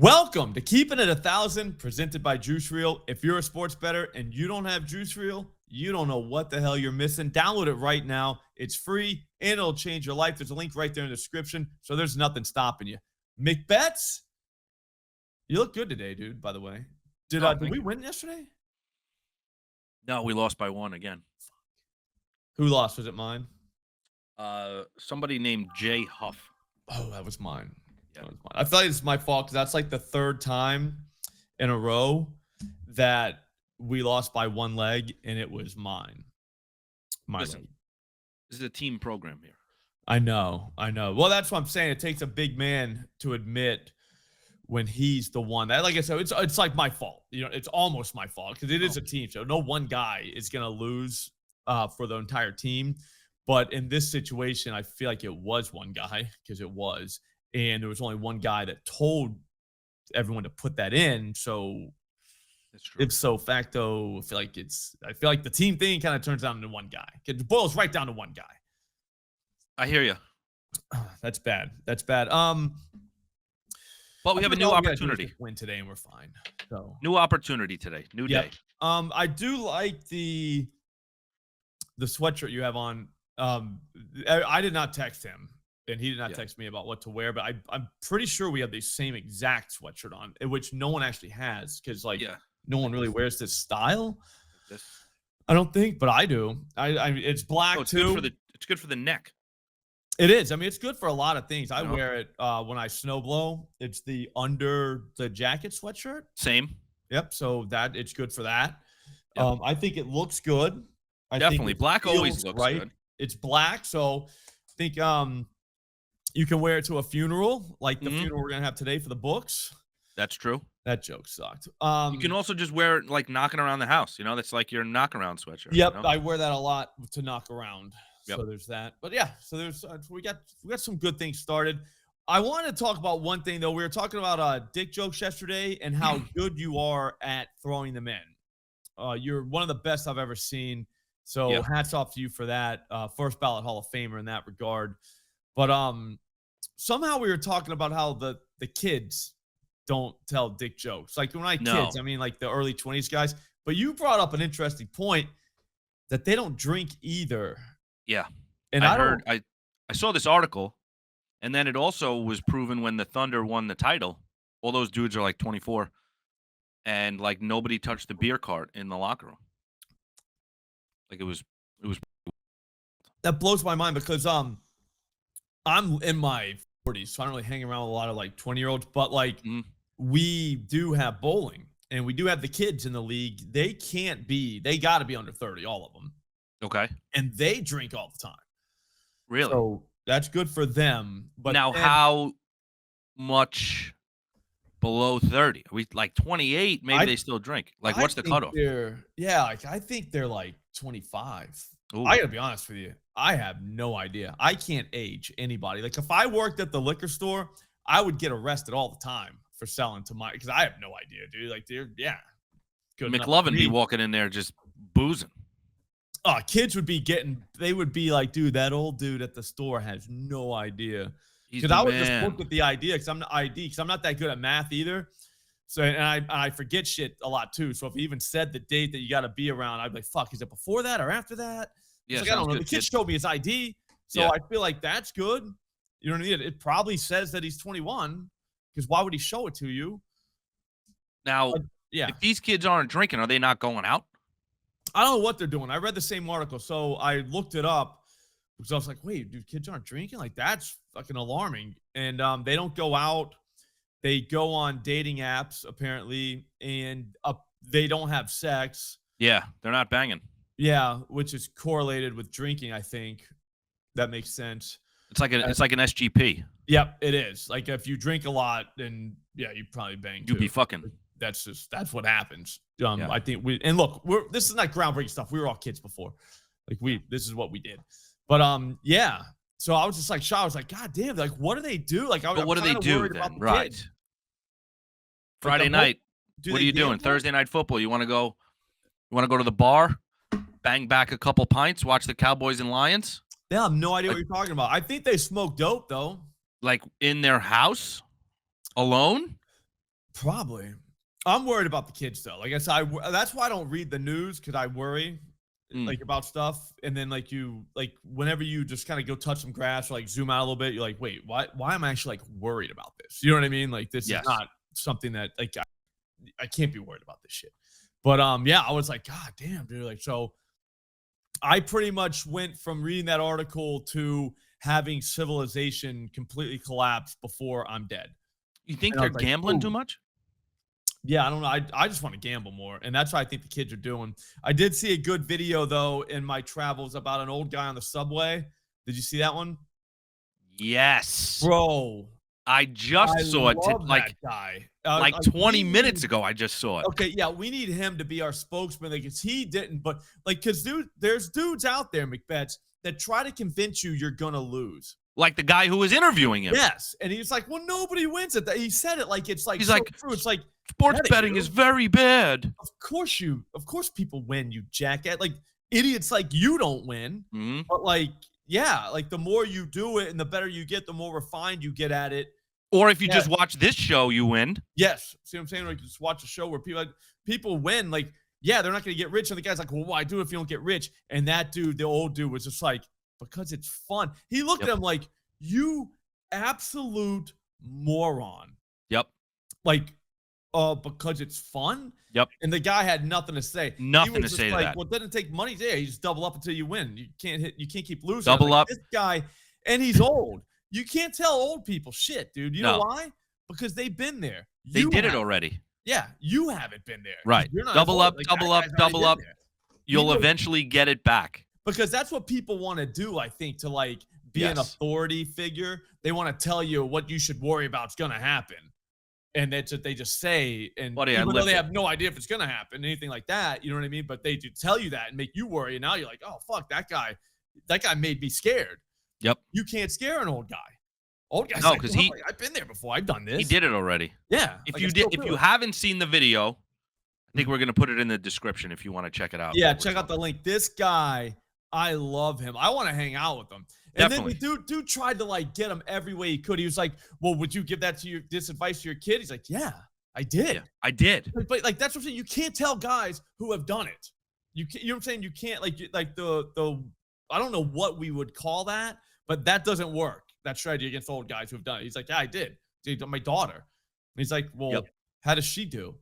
Welcome to Keeping It 1,000, presented by Juice Reel. If you're a sports bettor and you don't have Juice Reel, you don't know what the hell you're missing. Download it right now. It's free and it'll change your life. There's a link right there in the description, so there's nothing stopping you. McBets, you look good today, dude, by the way. Did we win yesterday? No, we lost by one again. Who lost? Was it mine? Somebody named Jay Huff. Oh, that was mine. Yeah. I feel like it's my fault because that's like the third time in a row that we lost by one leg, and it was mine. Listen, this is a team program here. I know. Well, that's what I'm saying. It takes a big man to admit when he's the one that, like I said, it's like my fault. You know, it's almost my fault because it is a team show. No one guy is gonna lose for the entire team. But in this situation, I feel like it was one guy because it was. And there was only one guy that told everyone to put that in. So that's true. Ipso facto, I feel like the team thing kind of turns down to one guy. It boils right down to one guy. I hear you. That's bad. But we have a new opportunity. Win today, and we're fine. So new opportunity today. New day. I do like the sweatshirt you have on. I did not text him. And he did not text me about what to wear, but I'm pretty sure we have the same exact sweatshirt on, which no one actually has because, no one really wears this style. I don't think, but I do. It's black too. It's good for the neck. It is. I mean, it's good for a lot of things. I wear it when I snowblow. It's the under the jacket sweatshirt. Same. Yep. So it's good for that. Yep. I think it looks good. Definitely. Black always looks good. It's black, so I think you can wear it to a funeral, like the funeral we're going to have today for the books. That's true. That joke sucked. You can also just wear it like knocking around the house. You know, that's like your knock around sweatshirt. Yep, you know? I wear that a lot to knock around. Yep. So there's that. But yeah, so there's we got some good things started. I wanted to talk about one thing though. We were talking about dick jokes yesterday and how good you are at throwing them in. You're one of the best I've ever seen. So hats off to you for that. First ballot Hall of Famer in that regard. But somehow we were talking about how the kids don't tell dick jokes. Like when kids, I mean like the early 20s guys. But you brought up an interesting point that they don't drink either. Yeah. And I saw this article, and then it also was proven when the Thunder won the title. All those dudes are like 24, and like nobody touched the beer cart in the locker room. Like it was. That blows my mind because I'm in my 40s, so I don't really hang around with a lot of like 20-year-olds. But we do have bowling, and we do have the kids in the league. They got to be under 30, all of them. Okay. And they drink all the time. Really? So that's good for them. But now, how much below 30? Are we like 28? Maybe they still drink. Like, what's the cutoff? I think they're like 25. Ooh. I got to be honest with you. I have no idea. I can't age anybody. Like, if I worked at the liquor store, I would get arrested all the time for selling to because I have no idea, dude. Like, good. McLovin be walking in there just boozing. Kids would be they would be like, dude, that old dude at the store has no idea. Because I would just look at the idea because I'm not that good at math either. So, and I forget shit a lot too. So if he even said the date that you got to be around, I'd be like, fuck, is it before that or after that? Yeah, like, I don't know. The kid showed me his ID. So I feel like that's good. You know what I mean? It probably says that he's 21 because why would he show it to you? Now, if these kids aren't drinking, are they not going out? I don't know what they're doing. I read the same article. So I looked it up because I was like, wait, dude, kids aren't drinking? Like, that's fucking alarming. And they don't go out. They go on dating apps, apparently, and they don't have sex. Yeah, they're not banging. Yeah, which is correlated with drinking, I think. That makes sense. It's like an SGP. Yep, it is. Like, if you drink a lot, then, you probably bang, too. You'd be fucking. That's what happens. I think look, this is not groundbreaking stuff. We were all kids before. This is what we did. But, so I was just like, shocked. I was like, God damn, like, what do they do? Like, but what do they do then? Right. Kids. Friday night. What are you doing? Thursday night football. You want to go to the bar, bang back a couple pints, watch the Cowboys and Lions? They have no idea what you're talking about. I think they smoke dope though. Like in their house, alone. Probably. I'm worried about the kids though. Like I said, that's why I don't read the news because I worry Mm. like about stuff. And then like whenever you just kind of go touch some grass or like zoom out a little bit, you're like, wait, why am I actually like worried about this? You know what I mean? Like this is Yes. not something that like I can't be worried about this shit. But yeah, I was like, God damn, dude. Like, so I pretty much went from reading that article to having civilization completely collapse before I'm dead. You think And I they're was like, gambling too ooh. much? Yeah, I don't know. I just want to gamble more. And that's what I think the kids are doing. I did see a good video, though, in my travels about an old guy on the subway. Did you see that one? Yes. Bro, I just I saw it love that guy. like Like, 20 minutes ago. I just saw it. okay, yeah, we need him to be our spokesman because he didn't. But, like, because, dude, there's dudes out there, McBets, that try to convince you you're going to lose. Like the guy who was interviewing him. Yes. And he's like, well, nobody wins at that. He said it like it's like He's so like, true. It's like, sports get it, betting dude. is very bad. Of course people win, you jackass. Like idiots like you don't win. Mhm. But like, yeah, like the more you do it and the better you get, the more refined you get at it. Or if you Yeah. just watch this show, you win. Yes. See what I'm saying? Like just watch a show where people win. Like, yeah, they're not gonna get rich. And the guy's like, well, why do it if you don't get rich? And that dude, the old dude, was just like, because it's fun. He looked Yep. at him like, you absolute moron. Yep. Like, because it's fun. Yep. And the guy had nothing to say. Nothing He was to just say to like, that. well, it doesn't take money. Yeah, you just double up until you win. You can't keep losing. Double Like, up. This guy, and he's old. You can't tell old people shit, dude. You know No. why? Because they've been there. They You did it haven't. already. Yeah, you haven't been there. 'Cause Right. You're not Double as up, old. Like, double that up, guy's already double been up. there. You'll knows- eventually get it back. because that's what people want to do, I think, to like be an Yes. authority figure. They want to tell you what you should worry about is going to happen. And that's what they just say. And Buddy, I even though lived they it. have no idea if it's going to happen, anything like that, you know what I mean? But they do tell you that and make you worry. And now you're like, oh, fuck, that guy made me scared. Yep. You can't scare an old guy. Old guys, No, like, 'cause "Well, he- I've been there before. I've done this. He did it already. Yeah. If like, you I still did, if do you it. haven't seen the video, I think we're gonna put it in the description if you want to check it out. Yeah, while we're check out the talking. link. This guy, I love him. I want to hang out with him. And Definitely. then the dude tried to like get him every way he could. He was like, well, would you give this advice to your kid? He's like, yeah, I did. Yeah, I did. But like that's what I'm saying. You can't tell guys who have done it. You know what I'm saying? You can't like the I don't know what we would call that, but that doesn't work. That strategy against old guys who have done it. He's like, yeah, I did. My daughter. And he's like, well, Yep. how does she do?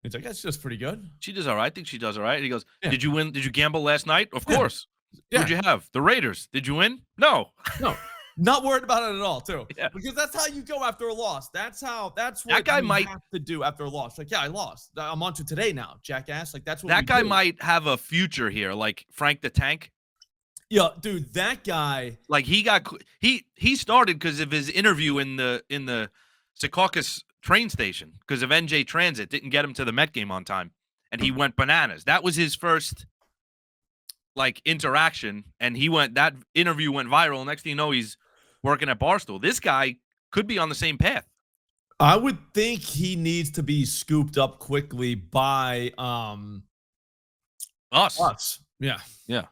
He's like, that's just pretty good. She does all right. I think she does all right. And he goes, Yeah. "Did you win? Did you gamble last night? Of Yeah. course. Yeah. Who'd you have? The Raiders. Did you win? No. No, not worried about it at all, too. Yeah. Because that's how you go after a loss. That's what guy you might- have to do after a loss. Like, yeah, I lost. I'm on to today now, jackass. Like, that's what That we guy do. might have a future here, like Frank the Tank. Yeah, dude, that guy. Like he started because of his interview in the Secaucus train station because of NJ Transit didn't get him to the Met game on time, and he went bananas. That was his first like interaction, and that interview went viral. Next thing you know, he's working at Barstool. This guy could be on the same path. I would think he needs to be scooped up quickly by Us. Yeah. Yeah.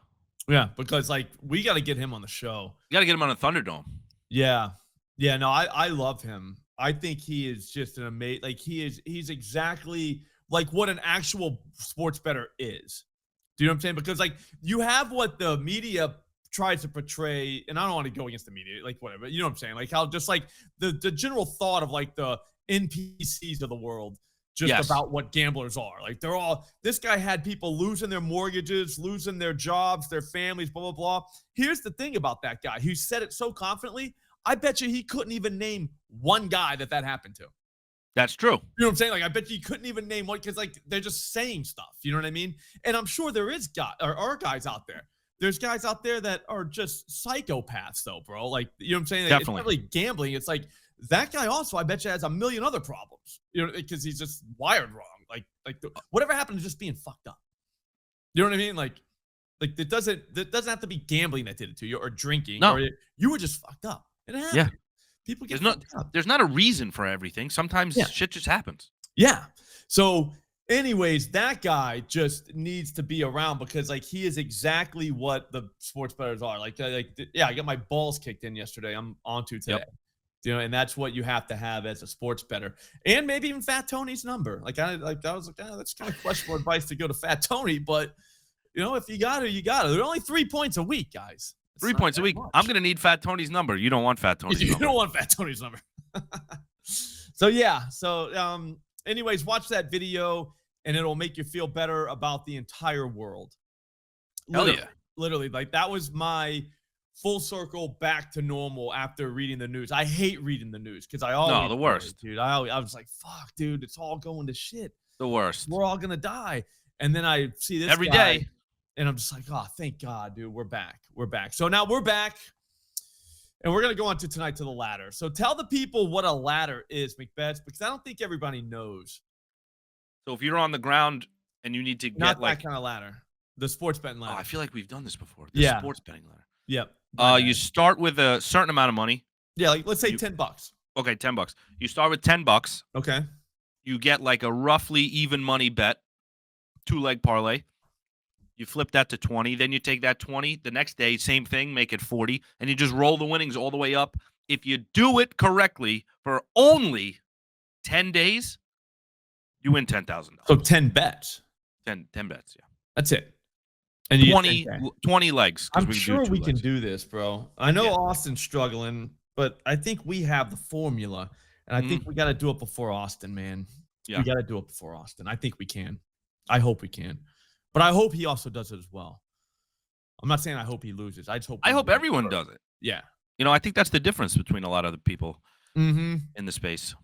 Yeah, because like we got to get him on the show. You got to get him on a Thunderdome. Yeah. Yeah, no, I love him. I think he is just an amazing, like he's exactly like what an actual sports bettor is. Do you know what I'm saying? Because like you have what the media tries to portray, and I don't want to go against the media, like whatever, you know what I'm saying? Like how just like the general thought of like the NPCs of the world, just Yes. about what gamblers are. Like this guy had people losing their mortgages, losing their jobs, their families, blah, blah, blah. Here's the thing about that guy. He said it so confidently. I bet you he couldn't even name one guy that happened to. That's true. You know what I'm saying? Like, I bet you couldn't even name one because, like, they're just saying stuff. You know what I mean? And I'm sure there are guys out there. There's guys out there that are just psychopaths, though, bro. Like, you know what I'm saying? Like, Definitely. It's not really gambling. It's like that guy also, I bet you, has a million other problems. You know, because he's just wired wrong. Like whatever happened to just being fucked up. You know what I mean? Like it doesn't have to be gambling that did it to you or drinking. No. Or you were just fucked up. It happened. Yeah. People get There's fucked up. there's not a reason for everything. Sometimes Yeah. shit just happens. Yeah. So, anyways, that guy just needs to be around because, like, he is exactly what the sports bettors are. Like, yeah, I got my balls kicked in yesterday. I'm onto today. Yep. You know, and that's what you have to have as a sports bettor, and maybe even Fat Tony's number. I was like, oh, that's kind of questionable advice to go to Fat Tony, but you know, if you got it, you got it. They're only 3 points a week, guys. It's 3 not points a that week. much. I'm gonna need Fat Tony's number. You don't want Fat Tony's You number. don't want Fat Tony's number. So yeah. So anyways, watch that video, and it'll make you feel better about the entire world. Hell yeah. Literally, like that was my full circle back to normal after reading the news. I hate reading the news because I always the worst, dude. I was like, fuck, dude, it's all going to shit. The worst. We're all gonna die. And then I see this every guy, day, and I'm just like, oh, thank God, dude, we're back. We're back. So now we're back, and we're gonna go on to tonight to the ladder. So tell the people what a ladder is, McBets, because I don't think everybody knows. So if you're on the ground and you need to Not get like that kind of ladder, the sports betting ladder. I feel like we've done this before. Yeah. Sports betting ladder. Yep. You start with a certain amount of money. Yeah, like let's say $10. Okay, $10. You start with $10. Okay. You get like a roughly even money bet, 2-leg parlay. You flip that to 20. Then you take that 20. The next day, same thing, make it 40, and you just roll the winnings all the way up. If you do it correctly for only 10 days, you win $10,000. So 10 bets. 10 bets, yeah. That's it. And you 20 legs. I'm sure we can do this, bro. I know Austin's struggling, but I think we have the formula, and I think we got to do it before Austin, man. Yeah. We got to do it before Austin. I think we can. I hope we can. But I hope he also does it as well. I'm not saying I hope he loses. I hope everyone does it. Yeah. You know, I think that's the difference between a lot of the people in the space.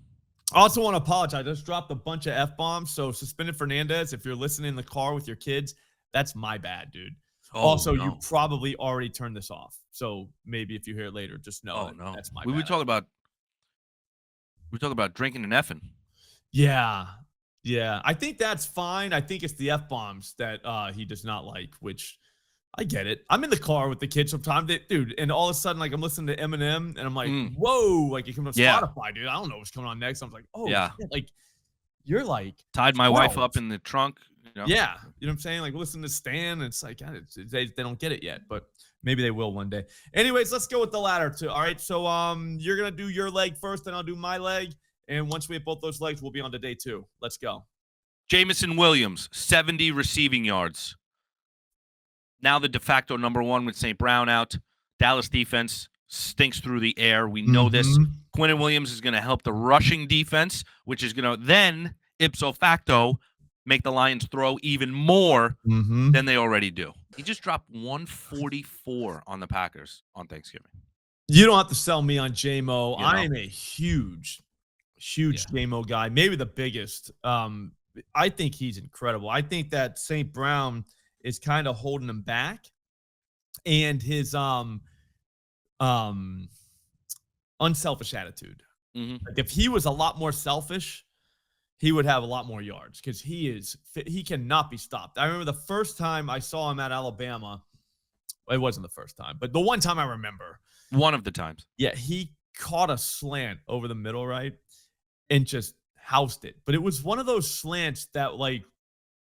I also want to apologize. I just dropped a bunch of F-bombs. So Suspended Fernandez, if you're listening in the car with your kids, that's my bad, dude. Oh, also, no. you probably already turned this off. So maybe if you hear it later, just know that's my bad. We talk about drinking and effing. Yeah. Yeah. I think that's fine. I think it's the F-bombs that he does not like, which I get it. I'm in the car with the kids sometimes, dude, and all of a sudden, like, I'm listening to Eminem, and I'm like, whoa, like, it comes on Spotify, dude. I don't know what's coming on next. I was like, oh, shit. Like, you're like tied my wife up in the trunk. You know? Yeah, you know what I'm saying? Like, listen to Stan, and it's like, they don't get it yet, but maybe they will one day. Anyways, let's go with the ladder too. All right, so you're gonna do your leg first, then I'll do my leg, and once we have both those legs, we'll be on to day 2. Let's go. Jameson Williams, 70 receiving yards. Now the de facto number 1 with St. Brown out. Dallas defense stinks through the air. We know this. Quinnen Williams is going to help the rushing defense, which is going to then, ipso facto, make the Lions throw even more than they already do. He just dropped 144 on the Packers on Thanksgiving. You don't have to sell me on J-Mo. I am a huge J-Mo guy, maybe the biggest. I think he's incredible. I think that St. Brown is kind of holding him back, and his unselfish attitude. Like if he was a lot more selfish, he would have a lot more yards because he cannot be stopped. I remember the first time I saw him at Alabama. It wasn't the first time, but the one time I remember. One of the times. Yeah, he caught a slant over the middle, right? And just housed it. But it was one of those slants that, like,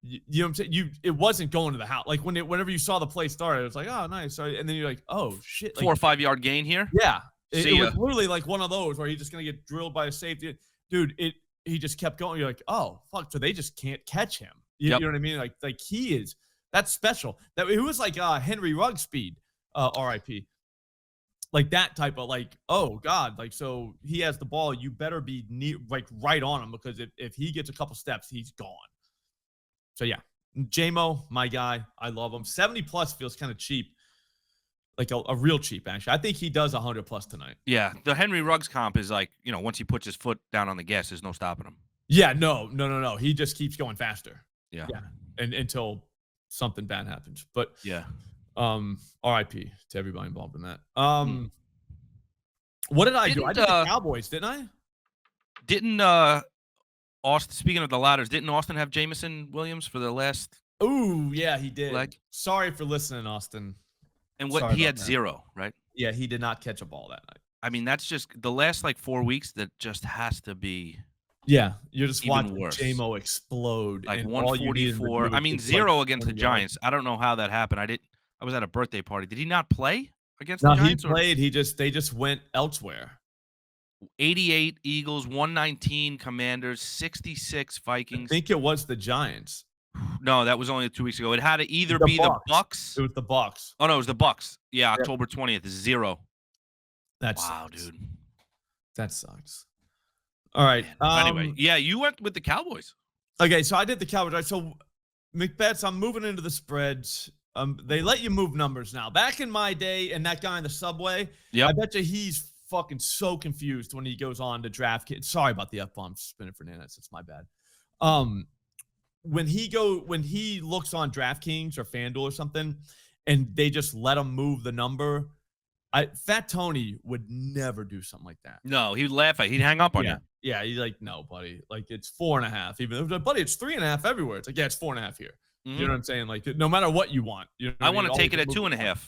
you know what I'm saying? It wasn't going to the house. Like whenever you saw the play start, it was like, oh, nice. And then you're like, oh, shit. Like, 4 or 5 yard gain here? Yeah. It was literally like one of those where he's just going to get drilled by a safety. Dude, he just kept going. You're like, oh, fuck. So they just can't catch him. You know what I mean? Like he is. That's special. It was like Henry Ruggs speed, RIP. Like that type of like, oh, God. Like, so he has the ball. You better be right on him because if he gets a couple steps, he's gone. So, yeah. J-Mo, my guy. I love him. 70 plus feels kind of cheap. Like a real cheap, actually. I think he does 100 plus tonight. Yeah. The Henry Ruggs comp is like, once he puts his foot down on the gas, there's no stopping him. Yeah, no. He just keeps going faster. Yeah. And until something bad happens. But yeah. RIP to everybody involved in that. What did I do? I did the Cowboys, didn't I? Didn't Austin, speaking of the ladders, didn't Austin have Jameson Williams for the last? Ooh, yeah, he did. Leg? Sorry for listening, Austin. And he had 0, right? Yeah, he did not catch a ball that night. I mean, that's just the last 4 weeks. That just has to be. Yeah, you're just even watching worse. J-Mo explode. Like 144. I mean, 0 against the Giants. I don't know how that happened. I was at a birthday party. Did he not play against the Giants? No, he played. They just went elsewhere. 88 Eagles, 119 Commanders, 66 I Vikings. think it was the Giants. No, that was only 2 weeks ago. It had to either The be the Bucks. Bucks. It was the Bucks. Oh no, it was the Bucks. Yeah, Yep. October 20th, 0. That Wow, sucks. dude. That sucks. All right. Anyway, yeah, you went with the Cowboys. Okay, so I did the Cowboys. Right, so McBets, I'm moving into the spreads. They let you move numbers now. Back in my day, and that guy in the subway, Yep. I bet you he's fucking so confused when he goes on to draft kids. Sorry about the F-bomb, spinning Fernandez. It's my bad. When he looks on DraftKings or FanDuel or something, and they just let him move the number, Fat Tony would never do something like that. No, he'd laugh at. He'd hang up on you. Yeah, he's like, no, buddy. Like, it's 4.5. Even buddy, it's 3.5 everywhere. It's like, yeah, it's 4.5 here. Mm-hmm. You know what I'm saying? Like, no matter what you want. You know I want to take it at 2.5.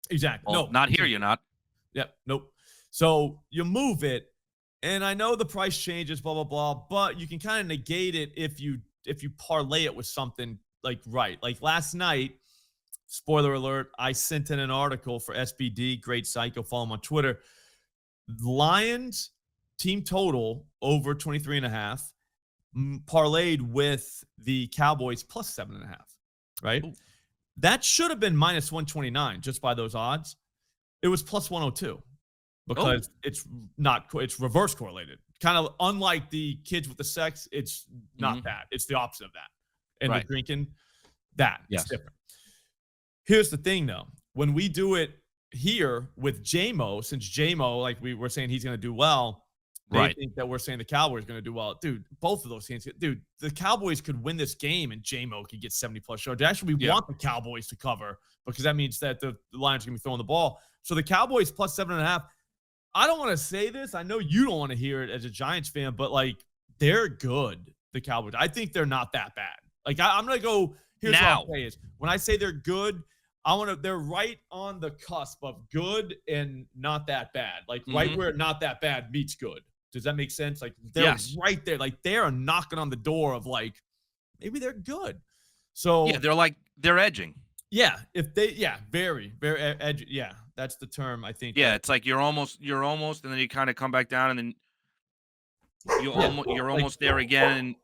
Exactly. Well, no, not here. You're not. Yep. Nope. So you move it, and I know the price changes, blah blah blah, but you can kind of negate it if you parlay it with something like right. Like last night, spoiler alert, I sent in an article for SBD, great site. Go follow him on Twitter. Lions team total over 23.5, parlayed with the Cowboys plus 7.5. Right. Ooh. That should have been minus 129 just by those odds. It was plus 102 because it's reverse correlated. Kind of unlike the kids with the sex, it's not that. It's the opposite of that. And the drinking, it's different. Here's the thing, though. When we do it here with J-Mo, since J-Mo, like we were saying he's going to do well, they think that we're saying the Cowboys are going to do well. Dude, both of those things. Dude, the Cowboys could win this game and J-Mo could get 70-plus yards. Actually, we want the Cowboys to cover because that means that the Lions are going to be throwing the ball. So the Cowboys plus 7.5. I don't want to say this. I know you don't want to hear it as a Giants fan, but like they're good. The Cowboys. I think they're not that bad. Like I'm gonna go. Here's what I'll say is when I say they're good, they're right on the cusp of good and not that bad. Like right where not that bad meets good. Does that make sense? Like they're right there. Like they are knocking on the door of like maybe they're good. So yeah, they're edging. Yeah, if they very very edgy. Yeah, that's the term I think. Yeah, it's like you're almost, and then you kind of come back down, and then you're almost there again, and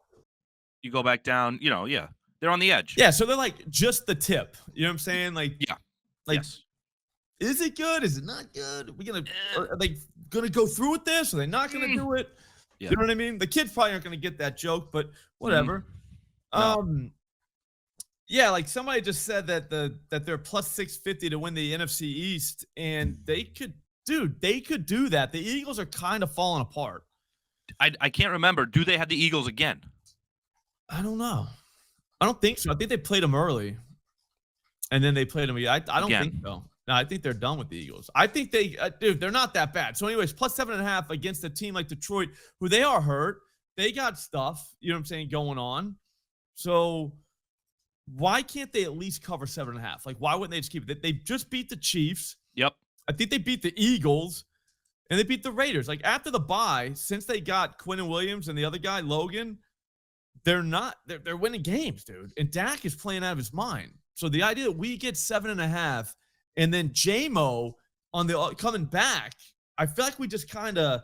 you go back down. You know, they're on the edge. Yeah, so they're like just the tip. You know what I'm saying? Like is it good? Is it not good? Are they gonna go through with this? Are they not gonna do it? Yeah. You know what I mean? The kids probably aren't gonna get that joke, but whatever. No. Yeah, like somebody just said that they're plus 650 to win the NFC East, and they could do that. The Eagles are kind of falling apart. I can't remember. Do they have the Eagles again? I don't know. I don't think so. I think they played them early, and then they played them. I don't think so. No, I think they're done with the Eagles. I think they're not that bad. So, anyways, plus 7.5 against a team like Detroit, who they are hurt. They got stuff, you know what I'm saying, going on. So why can't they at least cover 7.5? Like, why wouldn't they just keep it? They just beat the Chiefs. Yep. I think they beat the Eagles, and they beat the Raiders. Like, after the bye, since they got Quinnen Williams and the other guy, Logan, they're winning games, dude. And Dak is playing out of his mind. So the idea that we get 7.5 and then J-Mo on the coming back, I feel like we just kind of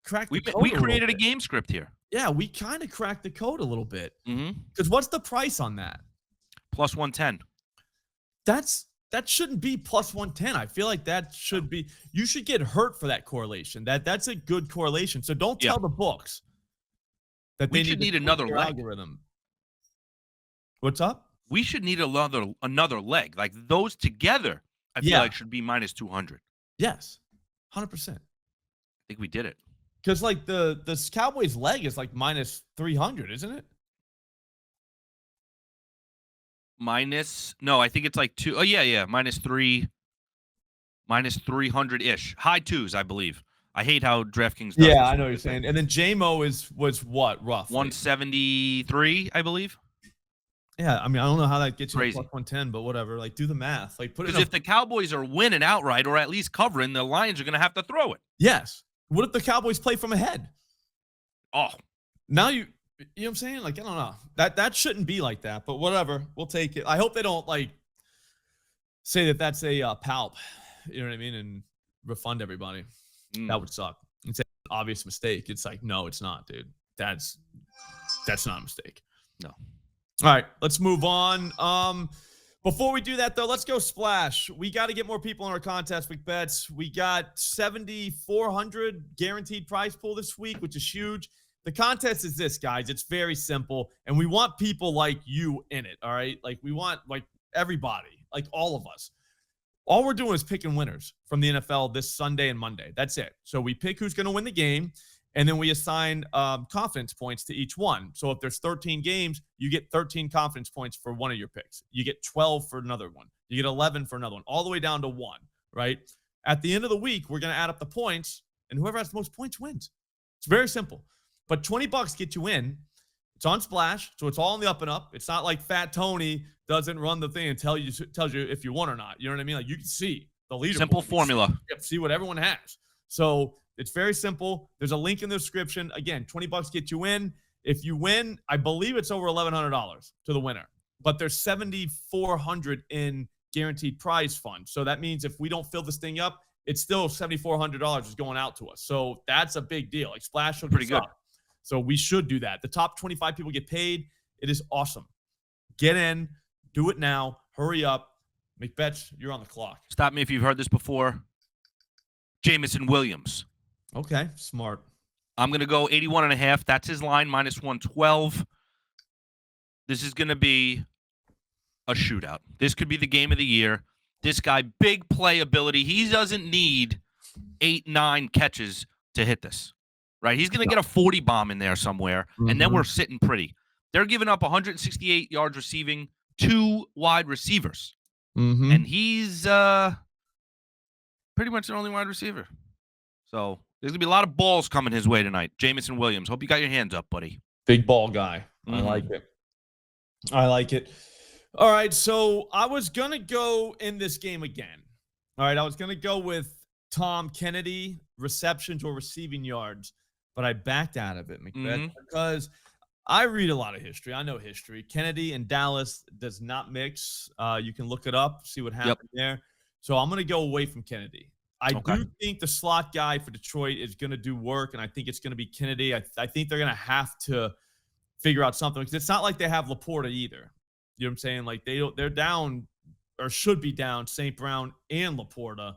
cracked the code. We created a game script here. Yeah, we kind of cracked the code a little bit. Because what's the price on that? Plus 110. That shouldn't be plus 110. I feel like that should be. You should get hurt for that correlation. That's a good correlation. So don't tell the books that we should need another leg. Algorithm. What's up? We should need another leg. Like those together, I feel like should be minus 200. Yes, 100%. I think we did it. Because like the Cowboys leg is like minus 300, isn't it? No, I think it's like 2. Oh yeah, minus 300-ish. High twos, I believe. I hate how DraftKings does. Yeah, I know what you're saying. And then J-Mo was what, roughly? 173, I believe. Yeah, I mean, I don't know how that gets you to plus 110, but whatever. Like, do the math. Like, put it. Because if the Cowboys are winning outright or at least covering, the Lions are going to have to throw it. Yes. What if the Cowboys play from ahead? Oh, now you know what I'm saying? Like, I don't know. That shouldn't be like that, but whatever. We'll take it. I hope they don't like say that that's a palp. You know what I mean? And refund everybody. That would suck. obvious mistake. It's like, no, it's not, dude. That's not a mistake. No. All right, let's move on. Before we do that, though, let's go splash. We got to get more people in our contest with bets. We got 7,400 guaranteed prize pool this week, which is huge. The contest is this, guys. It's very simple, and we want people like you in it, all right? Like, we want, like, everybody, like all of us. All we're doing is picking winners from the NFL this Sunday and Monday. That's it. So we pick who's going to win the game, and then we assign confidence points to each one. So if there's 13 games, you get 13 confidence points for one of your picks. You get 12 for another one. You get 11 for another one, all the way down to 1, right? At the end of the week, we're going to add up the points, and whoever has the most points wins. It's very simple. But $20 gets you in. It's on Splash, so it's all on the up and up. It's not like Fat Tony doesn't run the thing and tells you if you won or not. You know what I mean? Like, you can see the leaderboard. Simple formula. See what everyone has. So it's very simple. There's a link in the description. Again, $20 gets you in. If you win, I believe it's over $1,100 to the winner. But there's 7,400 in guaranteed prize fund. So that means if we don't fill this thing up, it's still $7,400 is going out to us. So that's a big deal. Like, Splash pretty good. So we should do that. The top 25 people get paid. It is awesome. Get in. Do it now. Hurry up. Make bets. You're on the clock. Stop me if you've heard this before. Jamison Williams. Okay. Smart. I'm going to go 81.5. That's his line, minus 112. This is going to be a shootout. This could be the game of the year. This guy, big playability. He doesn't need 8, 9 catches to hit this. Right? He's going to get a 40 bomb in there somewhere, and then we're sitting pretty. They're giving up 168 yards receiving, 2 wide receivers. And he's pretty much the only wide receiver. So there's going to be a lot of balls coming his way tonight. Jamison Williams, hope you got your hands up, buddy. Big ball guy. I like it. I like it. All right, so I was going to go in this game again. All right, I was going to go with Tom Kennedy, receptions or receiving yards. But I backed out of it, Macbeth, because I read a lot of history. I know history. Kennedy and Dallas does not mix. You can look it up, see what happened there. So I'm going to go away from Kennedy. I do think the slot guy for Detroit is going to do work, and I think it's going to be Kennedy. I think they're going to have to figure out something, because it's not like they have Laporta either. You know what I'm saying? Like, they're down, or should be down, St. Brown and Laporta.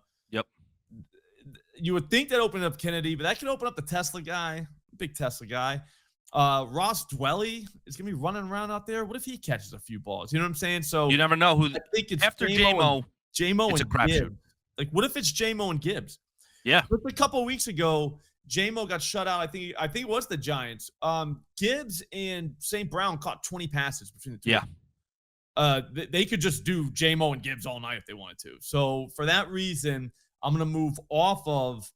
You would think that opened up Kennedy, but that could open up the Tesla guy, big Tesla guy. Ross Dwelly is going to be running around out there. What if he catches a few balls? You know what I'm saying? So you never know who. I think it's after J-Mo and Gibbs. Like, what if it's J-Mo and Gibbs? Yeah. Just a couple of weeks ago, J-Mo got shut out. I think it was the Giants. Gibbs and St. Brown caught 20 passes between the two. Yeah. They could just do J-Mo and Gibbs all night if they wanted to. So for that reason, I'm going to move off of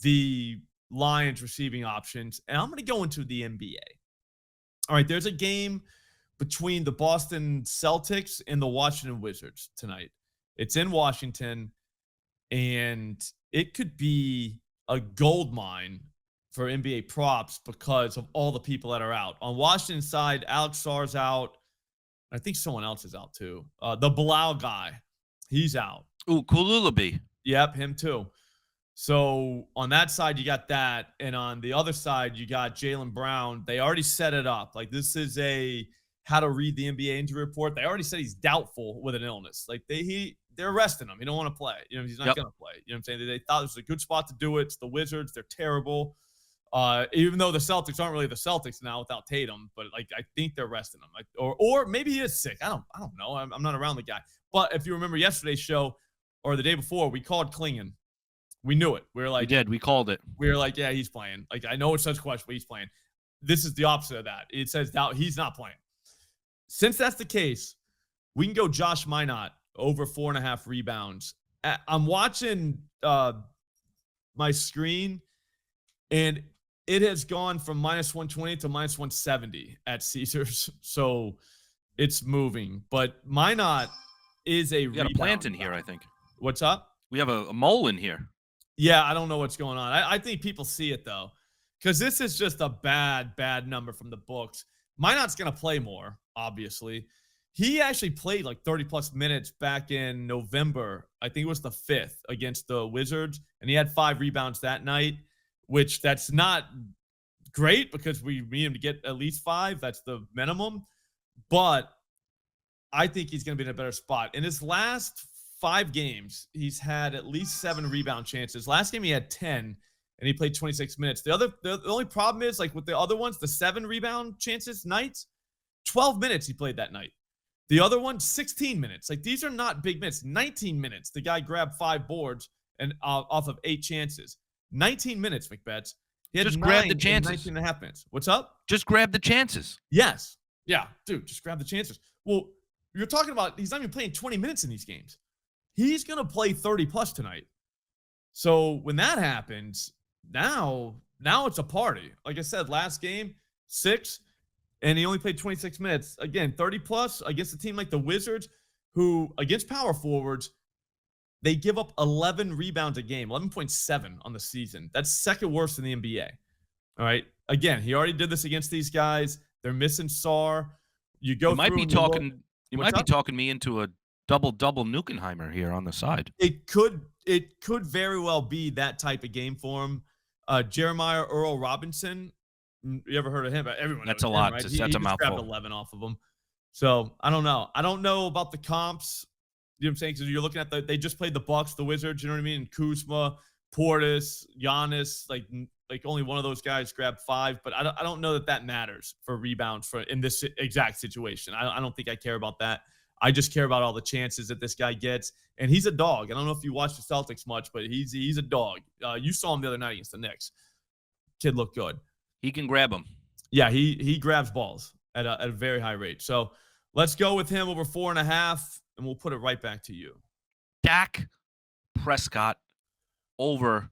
the Lions receiving options, and I'm going to go into the NBA. All right, there's a game between the Boston Celtics and the Washington Wizards tonight. It's in Washington, and it could be a gold mine for NBA props because of all the people that are out. On Washington's side, Alex Sarr's out. I think someone else is out too. The Bilal guy, he's out. Ooh, Kululubi. Yep, him too. So on that side, you got that. And on the other side, you got Jaylen Brown. They already set it up. Like, this is a how to read the NBA injury report. They already said he's doubtful with an illness. Like, they're arresting him. He don't want to play. You know, he's not going to play. You know what I'm saying? They thought this was a good spot to do it. It's the Wizards. They're terrible. Even though the Celtics aren't really the Celtics now without Tatum, but like, I think they're resting him. Like, or maybe he is sick. I don't know. I'm not around the guy. But if you remember yesterday's show, or the day before, we called Klingon. We knew it. We were like, we did. We called it. We were like, yeah, he's playing. Like, I know it's such a question, but he's playing. This is the opposite of that. It says doubt. He's not playing. Since that's the case, we can go Josh Minot over 4.5 rebounds. I'm watching my screen, and it has gone from minus 120 to minus 170 at Caesars. So it's moving. But Minot is a we got a plant in here, I think. What's up? We have a mole in here. Yeah, I don't know what's going on. I think people see it, though, because this is just a bad number from the books. Minot's going to play more, obviously. He actually played like 30-plus minutes back in November. I think it was the 5th against the Wizards, and he had 5 rebounds that night. which that's not great because we need him to get at least 5. That's the minimum. But I think he's going to be in a better spot. In his last 5 games, he's had at least 7 rebound chances. Last game he had 10, and he played 26 minutes. The only problem is, like with the other ones, the 7 rebound chances nights, 12 minutes he played that night. The other one, 16 minutes. Like, these are not big minutes. 19 minutes. The guy grabbed 5 boards and off of 8 chances. 19 minutes, McBets. He had just grab the 9 in chances. 19 and a half minutes. What's up? Just grab the chances. Yes. Yeah, dude, just grab the chances. Well, you're talking about he's not even playing 20 minutes in these games. He's going to play 30 plus tonight. So when that happens, now it's a party. Like I said, last game, 6, and he only played 26 minutes. Again, 30 plus against a team like the Wizards, who against power forwards, they give up 11 rebounds a game, 11.7 on the season. That's second worst in the NBA. All right. Again, he already did this against these guys. They're missing Sarr. You might be talking me into a double-double Nukenheimer here on the side. It could very well be that type of game for him. Jeremiah Earl Robinson, you ever heard of him? Everyone. That's a lot. Right? That's He a just mouthful. grabbed 11 off of him. So I don't know. I don't know about the comps. You know what I'm saying? Because you're looking at they just played the Bucks, the Wizards. You know what I mean? And Kuzma, Portis, Giannis, like only one of those guys grabbed 5. But I don't know that matters for rebounds in this exact situation. I don't think I care about that. I just care about all the chances that this guy gets. And he's a dog. I don't know if you watch the Celtics much, but he's a dog. You saw him the other night against the Knicks. Kid looked good. He can grab them. Yeah, he grabs balls at a very high rate. So let's go with him over 4.5, and we'll put it right back to you. Dak Prescott over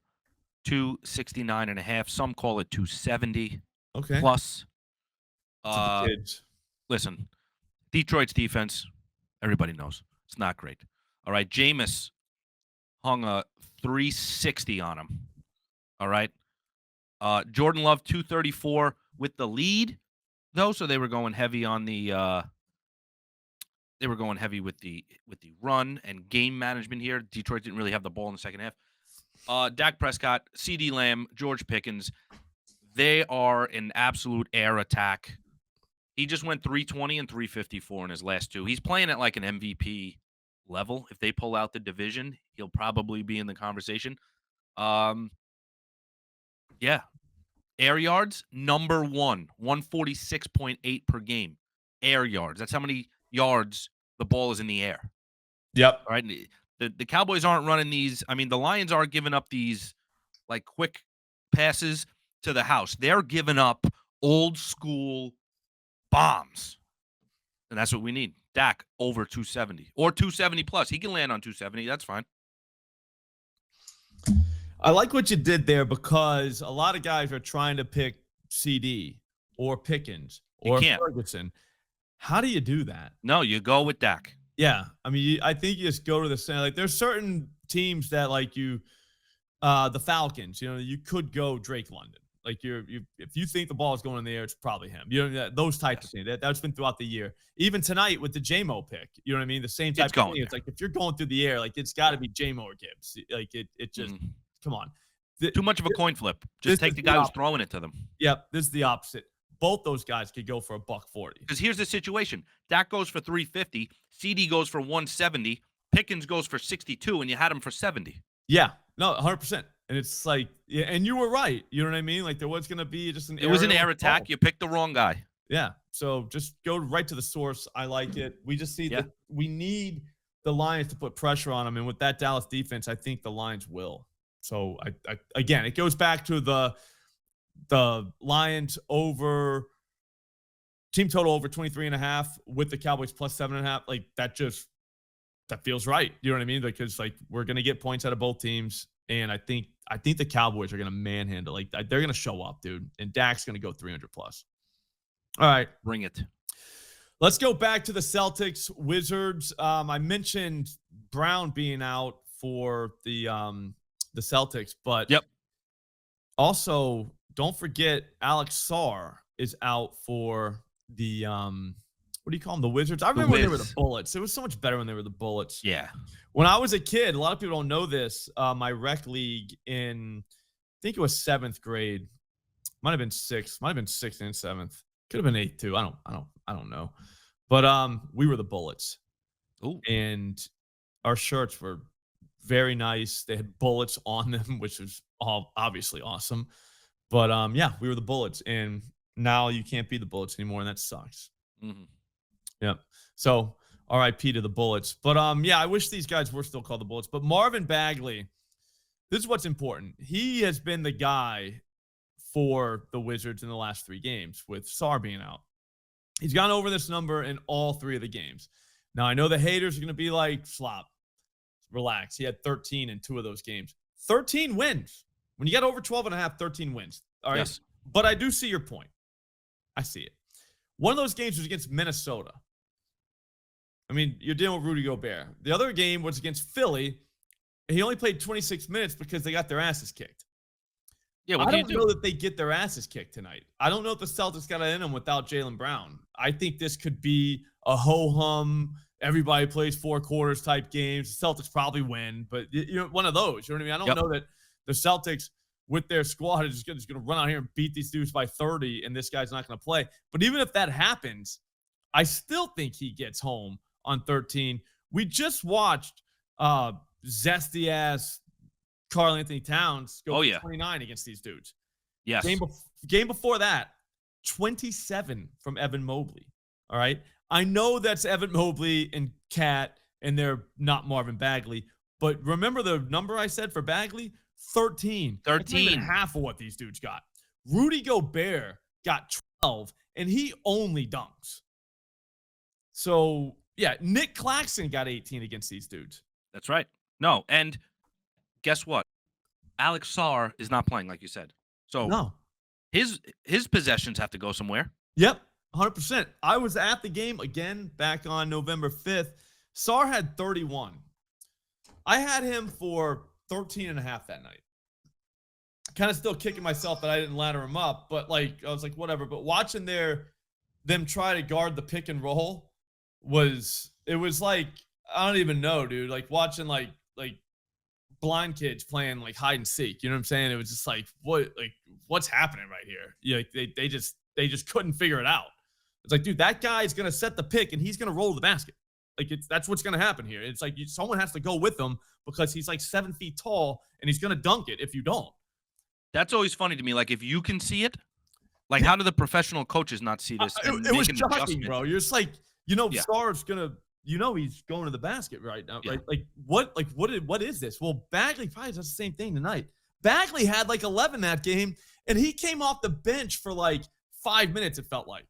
269.5. Some call it 270. Okay. Plus. Kids. Listen, Detroit's defense, everybody knows, it's not great. All right, Jameis hung a 360 on him. All right. Jordan Love 234 with the lead, though, so they were going heavy on the they were going heavy with the run and game management here. Detroit didn't really have the ball in the second half. Dak Prescott, CeeDee Lamb, George Pickens, they are an absolute air attack. He just went 320 and 354 in his last 2. He's playing at like an MVP level. If they pull out the division, he'll probably be in the conversation. Yeah. Air yards, number 1, 146.8 per game. Air yards. That's how many yards the ball is in the air. Yep. All right. The Cowboys aren't running these. I mean, the Lions aren't giving up these like quick passes to the house. They're giving up old school bombs. And that's what we need. Dak over 270 or 270 plus. He can land on 270. That's fine. I like what you did there because a lot of guys are trying to pick CD or Pickens or Ferguson. How do you do that? No, you go with Dak. Yeah. I mean, I think you just go to the center. Like, there's certain teams that, like the Falcons, you could go Drake London. Like, if you think the ball is going in the air, it's probably him. Those types of things. That's been throughout the year. Even tonight with the JMO pick, you know what I mean? The same type of thing. It's like, if you're going through the air, like, it's got to be JMO or Gibbs. Like, it just come on. Too much of a coin flip. Just take the guy who's throwing it to them. Yep, this is the opposite. Both those guys could go for $140. Because here's the situation. Dak goes for 350. CD goes for 170. Pickens goes for 62, and you had him for 70. Yeah. No, 100%. And it's like, yeah, and you were right. You know what I mean? Like, there was going to be just It was an air attack. You picked the wrong guy. Yeah. So just go right to the source. I like it. We just see that we need the Lions to put pressure on them. And with that Dallas defense, I think the Lions will. So, again, it goes back to the Lions over team total over 23.5 with the Cowboys plus 7.5. Like, that feels right. You know what I mean? Because, like, we're going to get points out of both teams. And I think the Cowboys are going to manhandle. Like, they're going to show up, dude. And Dak's going to go 300 plus. All right. Bring it. Let's go back to the Celtics Wizards. I mentioned Brown being out for the Celtics, but also don't forget Alex Sarr is out for the what do you call them? The Wizards. I remember when they were the Bullets. It was so much better when they were the Bullets. Yeah. When I was a kid, a lot of people don't know this. My rec league in think it was 7th grade. Might have been 6th. Might have been 6th and 7th. Could have been 8th too. I don't know. But we were the Bullets. Ooh. And our shirts were very nice. They had bullets on them, which was all obviously awesome. But yeah, we were the Bullets, and now you can't be the Bullets anymore, and that sucks. Mm-hmm. Yep. So R.I.P. to the Bullets. But yeah, I wish these guys were still called the Bullets. But Marvin Bagley, this is what's important. He has been the guy for the Wizards in the last 3 games with Sarr being out. He's gone over this number in all 3 of the games. Now, I know the haters are going to be like, Slop, relax. He had 13 in 2 of those games. 13 wins. When you get over 12.5, 13 wins. All right. Yes. But I do see your point. I see it. One of those games was against Minnesota. I mean, you're dealing with Rudy Gobert. The other game was against Philly. He only played 26 minutes because they got their asses kicked. Yeah, I don't know that they get their asses kicked tonight. I don't know if the Celtics got it in them without Jaylen Brown. I think this could be a ho-hum, everybody plays 4 quarters type games. The Celtics probably win, but one of those. You know what I mean? I don't know that the Celtics with their squad is just going to run out here and beat these dudes by 30, and this guy's not going to play. But even if that happens, I still think he gets home on 13. We just watched zesty ass Karl Anthony Towns go 29 against these dudes. Yes. Game before that, 27 from Evan Mobley. All right. I know that's Evan Mobley and Cat, and they're not Marvin Bagley. But remember the number I said for Bagley? 13. 13. That's not even half of what these dudes got. Rudy Gobert got 12, and he only dunks. So, yeah, Nick Claxton got 18 against these dudes. That's right. No, and guess what? Alex Sarr is not playing, like you said. So no. His possessions have to go somewhere. Yep, 100%. I was at the game again back on November 5th. Sarr had 31. I had him for 13.5 that night. Kind of still kicking myself that I didn't ladder him up, but I was like, whatever. But watching them try to guard the pick and roll was like, I don't even know, dude. Like watching like blind kids playing like hide and seek. You know what I'm saying? It was just like, what's happening right here? Yeah, they just couldn't figure it out. It's like, dude, that guy is gonna set the pick and he's gonna roll the basket. That's what's gonna happen here. It's like someone has to go with him because he's like 7 feet tall and he's gonna dunk it if you don't. That's always funny to me. Like if you can see it, like how do the professional coaches not see this? It was shocking, bro. You're just like, Sarr's gonna, he's going to the basket right now, right? What is this? Well, Bagley probably does the same thing tonight. Bagley had like 11 that game, and he came off the bench for like 5 minutes. It felt like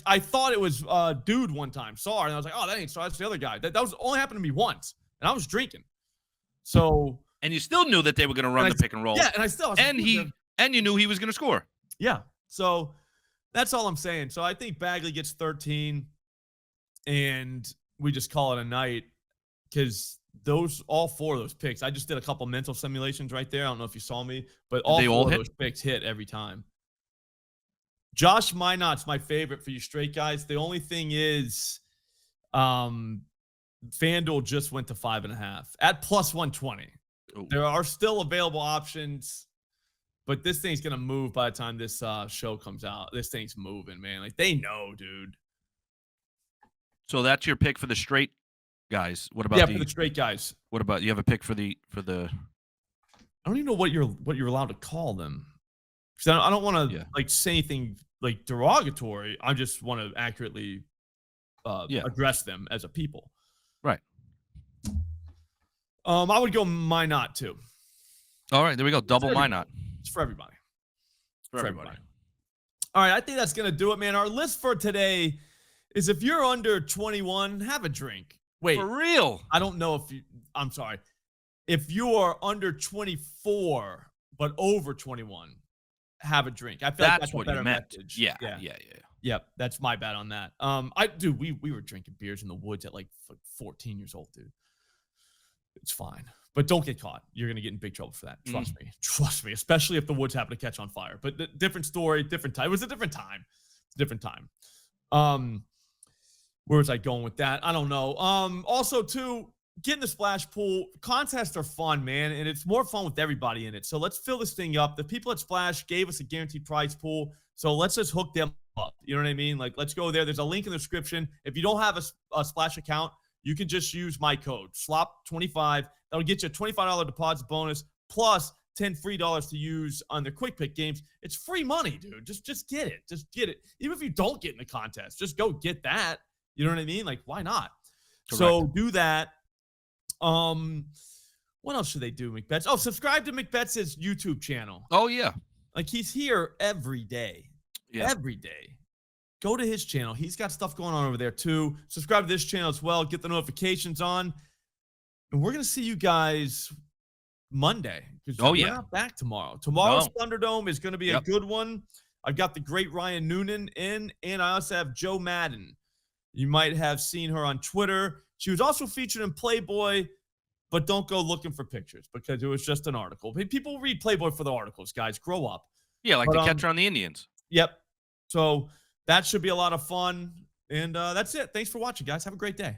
I thought it was dude one time, Sarr, and I was like, oh, that ain't Sarr, that's the other guy. That was only happened to me once, and I was drinking. So. And you still knew that they were going to run the pick and roll. Yeah, and and you knew he was going to score. Yeah. So that's all I'm saying. So I think Bagley gets 13, and we just call it a night because all 4 of those picks. I just did a couple mental simulations right there. I don't know if you saw me, but all 4 of those picks hit every time. Josh Minot's my favorite for you straight guys. The only thing is, FanDuel just went to 5.5 at plus 120. Ooh. There are still available options, but this thing's going to move by the time this show comes out. This thing's moving, man. Like, they know, dude. So that's your pick for the straight guys. What about for the straight guys? What about you have a pick for the I don't even know what you're allowed to call them. Because I don't want to say anything like derogatory. I just want to accurately address them as a people. Right. I would go Minot too. All right, there we go. Double Minot. It's for everybody. For everybody. All right, I think that's going to do it, man. Our list for today is if you're under 21, have a drink. Wait. For real? I don't know I'm sorry. If you are under 24 but over 21, have a drink. I feel like that's what a better message. Yeah. Yep, that's my bad on that. We were drinking beers in the woods at like 14 years old, dude. It's fine. But don't get caught. You're going to get in big trouble for that. Trust me. Trust me. Especially if the woods happen to catch on fire. But different story, different time. It was a different time. Different time. Where was I going with that? I don't know. Also, too, get in the splash pool. Contests are fun, man, and it's more fun with everybody in it. So let's fill this thing up. The people at Splash gave us a guaranteed prize pool, so let's just hook them up. You know what I mean? Like, let's go there. There's a link in the description. If you don't have a Splash account, you can just use my code SLOP25. That'll get you a $25 deposit bonus plus 10 free dollars to use on the quick pick games. It's free money, dude. Just get it. Just get it. Even if you don't get in the contest, just go get that. You know what I mean? Like, why not? Correct. So do that. What else should they do, McBets? Oh, subscribe to McBets' YouTube channel. Oh yeah. Like, he's here every day. Yeah. Every day. Go to his channel. He's got stuff going on over there too. Subscribe to this channel as well. Get the notifications on. And we're going to see you guys Monday. Oh, we're yeah. not back tomorrow. Tomorrow's Thunderdome is going to be a Yep. good one. I've got the great Ryan Noonan in, and I also have Joe Madden. You might have seen her on Twitter. She was also featured in Playboy, but don't go looking for pictures because it was just an article. People read Playboy for the articles, guys. Grow up. Yeah, like the catcher on the Indians. Yep. So that should be a lot of fun. And that's it. Thanks for watching, guys. Have a great day.